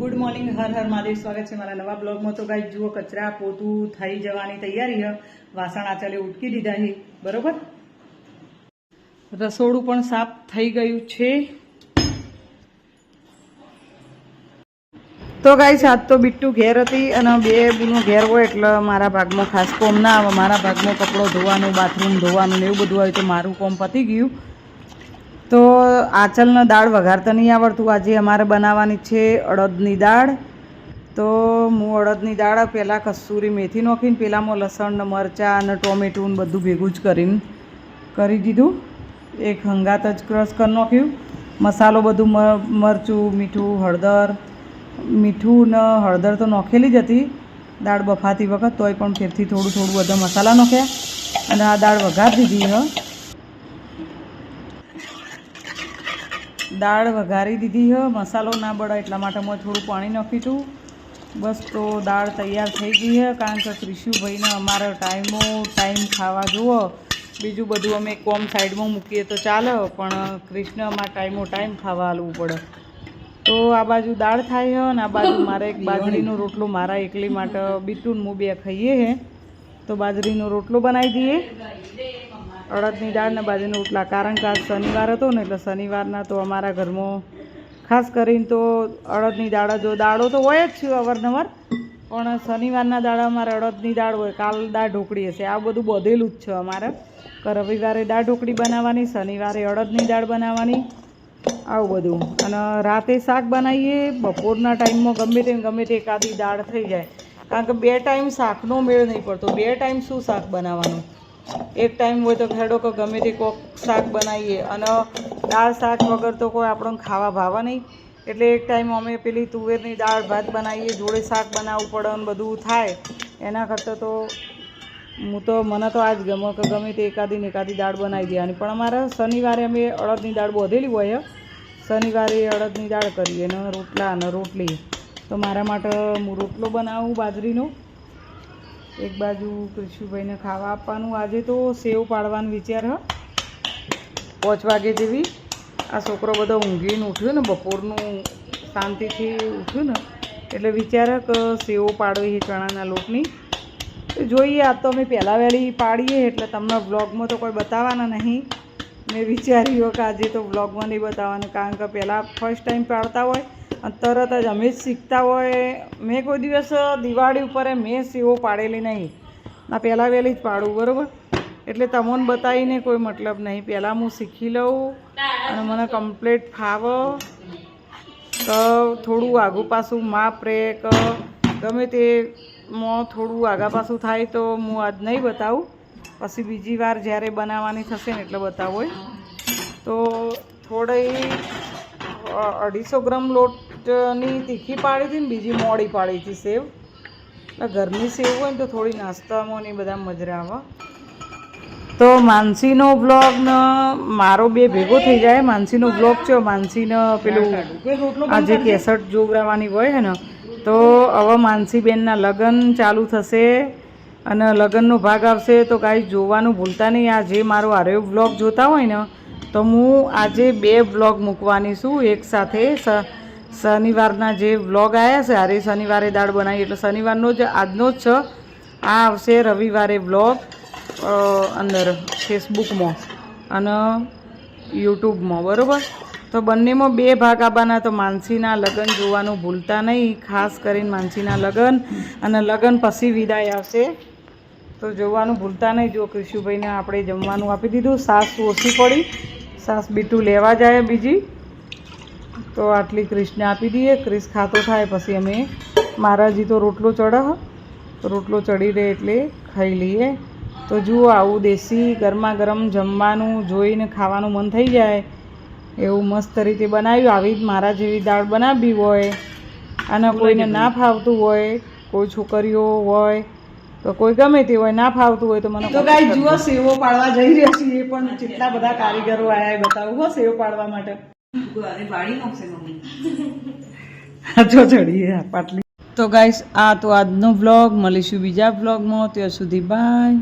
Good morning, Har Har Mahadev. સ્વાગત છે મારા નવા બ્લોગમાં. તો ગાઈસ જુઓ, કચરા પોતું થઈ જવાની તૈયારી છે. વાસણ આચાલે ઉટકી દીધા છે, બરોબર. રસોડું પણ સાફ થઈ ગયું છે. તો ગાઈસ આજ તો બિટ્ટુ ઘેર હતી અને બે બુનો ઘેર હોય એટલે મારા ભાગમાં ખાસ કોમ ના આવે. મારા ભાગમાં કપડો ધોવાનું, બાથરૂમ ધોવાનું ને એવું બધું હોય તો મારું કોમ પતી ગયું. તો આચલને દાળ વઘારતા નહીં આવડતું. આજે અમારે બનાવવાની છે અડદની દાળ. તો હું અડદની દાળ પહેલાં કસૂરી મેથી નાખીને પેલામાં લસણ ને મરચાં અને ટોમેટું ને બધું ભેગું જ કરીને કરી દીધું. એક હંગાત જ ક્રશ કરી નાખ્યું. મસાલો બધું મરચું, મીઠું, હળદર. મીઠું ને હળદર તો નાખેલી જ હતી દાળ બફાતી વખત, તોય પણ ફેરથી થોડું થોડું બધા મસાલા નાખ્યા અને આ દાળ વઘારી દીધી. દાળ વઘારી દીધી હ. મસાલો ના બળે એટલા માટે મેં થોડું પાણી નાખ્યું હતું. બસ તો દાળ તૈયાર થઈ ગઈ છે. કારણ કે ક્રિશુભાઈને અમારો ટાઈમ ખાવા જુઓ. બીજું બધું અમે કોમ સાઈડમાં મૂકીએ તો ચાલે, પણ કૃષ્ણ અમારા ટાઈમ ખાવા આલવું પડે. તો આ બાજુ દાળ થાય છે અને આ બાજુ મારે એક બાજરીનો રોટલો મારા એકલી માટે બીટું હું બે ખાઈએ છે. તો બાજરીનો રોટલો બનાવી દઈએ. અડદની દાળ ને બાજરીના રોટલા. કારણ કે આજ શનિવાર હતો ને એટલે શનિવારના તો અમારા ઘરમાં ખાસ કરીને તો અડદની દાળ જો દાળો તો હોય જ છે અવારનવાર, પણ શનિવારના દાડા અમારે અડદની દાળ હોય. કાલ દાળ ઢોકળી હશે. આ બધું બધેલું જ છે અમારે. રવિવારે દાળ ઢોકળી બનાવવાની, શનિવારે અડદની દાળ બનાવવાની, આવું બધું. અને રાતે શાક બનાવીએ. બપોરના ટાઈમમાં ગમે તે એકાદી દાળ થઈ જાય. કારણ કે બે ટાઈમ શાકનો મેળ નહીં પડતો. બે ટાઈમ શું શાક બનાવવાનું? એક ટાઈમ હોય તો ખેડો કે ગમે તે કોક શાક બનાવીએ, અને દાળ શાક વગર તો કોઈ આપણને ખાવા ભાવે નહીં. એટલે એક ટાઈમ અમે પેલી તુવેરની દાળ ભાત બનાવીએ, જોડે શાક બનાવવું પડે અને બધું થાય. એના કરતાં તો મને તો આ જ ગમે કે ગમે તે એકાદી દાળ બનાવી દેવાની. પણ અમારે શનિવારે અમે અડદની દાળ બોધેલી હોય. શનિવારે અડદની દાળ કરીએ અને રોટલા અને રોટલી. તો મારા માટે હું રોટલો બનાવું બાજરીનો. એક બાજુ કૃષિભાઈને ખાવા આપવાનું. આજે તો સેવ પાડવાનો વિચાર હ. 5 વાગે જેવી. આ છોકરો બધો ઊંઘીને ઉઠ્યો ને, બપોરનું શાંતિથી ઉઠ્યું ને, એટલે વિચાર કે સેવ પાડવી છે ચણાના લોટની. તો જોઈએ, આ તો અમે પહેલાં વહેલી પાડીએ એટલે તમને વ્લોગમાં તો કોઈ બતાવવાના નહીં. મેં વિચાર્યું કે આજે તો વ્લોગમાં નહીં બતાવવાનું, કારણ કે પહેલાં ફર્સ્ટ ટાઈમ પાડતા હોય અને તરત જ અમે જ શીખતા હોય. મેં કોઈ દિવસ દિવાળી ઉપર મેં સેવો પાડેલી નહીં. ના પહેલાં વહેલી જ પાડું, બરાબર. એટલે તમને બતાવીને કોઈ મતલબ નહીં. પહેલાં હું શીખી લઉં અને મને કમ્પ્લીટ ફાવે. તો થોડું આગું પાછું માપ રહે કે ગમે તેમાં થોડું આગા પાછું થાય તો હું આજ નહીં બતાવું. પછી બીજી વાર જ્યારે બનાવવાની થશે ને એટલે બતાવું. તો થોડી 250 ગ્રામ લોટની તીખી પાડી હતી ને બીજી મોડી પાડી હતી સેવ. એટલે ઘરની સેવ હોય ને તો થોડી નાસ્તામાં ને બધા મજા આવે. તો માનસીનો બ્લોગ ને મારો બે ભેગો થઈ જાય. માનસીનો બ્લોગ છે, માનસીને પેલું આજે કેસેટ જોવરાવાની હોય છે ને, તો હવે માનસીબેનના લગ્ન ચાલુ થશે અને લગ્નનો ભાગ આવશે. તો કાંઈ જોવાનું ભૂલતા નહીં. આ જે મારો આર્યો બ્લોગ જોતા હોય ને, તો હું આજે 2 બ્લોગ મૂકવાની છું એક સાથે. શનિવારના જે બ્લોગ આવ્યા છે, અરે શનિવારે દાળ બનાવી એટલે શનિવારનો જ આજનો જ છે. આ આવશે રવિવારે બ્લોગ અંદર ફેસબુકમાં અને યુટ્યુબમાં, બરાબર. તો બંનેમાં 2 ભાગ આવવાના. તો માનસીના લગ્ન જોવાનું ભૂલતા નહીં, ખાસ કરીને માનસીના લગ્ન. અને લગ્ન પછી વિદાય આવશે તો જોવાનું ભૂલતા નહીં. જો કૃષિભાઈને આપણે જમવાનું આપી દીધું. સાસ ઓછી પડી, સાસ બીટું લેવા જાય બીજી, તો આટલી ક્રિશને આપી દઈએ. ક્રિશ ખાતો થાય પછી અમે મારા હજી તો રોટલો ચડે, રોટલો ચડી રહે એટલે ખાઈ લઈએ. તો જુઓ, આવું દેશી ગરમા ગરમ જમવાનું જોઈને ખાવાનું મન થઈ જાય એવું મસ્ત રીતે બનાવ્યું. આવી જ મારા જેવી દાળ બનાવવી હોય અને કોઈને ના ફાવતું હોય, કોઈ છોકરીઓ હોય તો કોઈ ગમે તે હોય, ના ફાવતું હોય તો મને. તો ગાઈસ જુઓ, સેવો પાડવા જઈ રહ્યા છીએ, પણ કેટલા બધા કારીગરો આવ્યા એ બતાવું હો સેવ પાડવા માટે. જો ચડીએ પાટલી. તો ગાઈસ આ તો આજનો વ્લોગ. મળીશું બીજા વ્લોગમાં. ત્યાં સુધી બાય.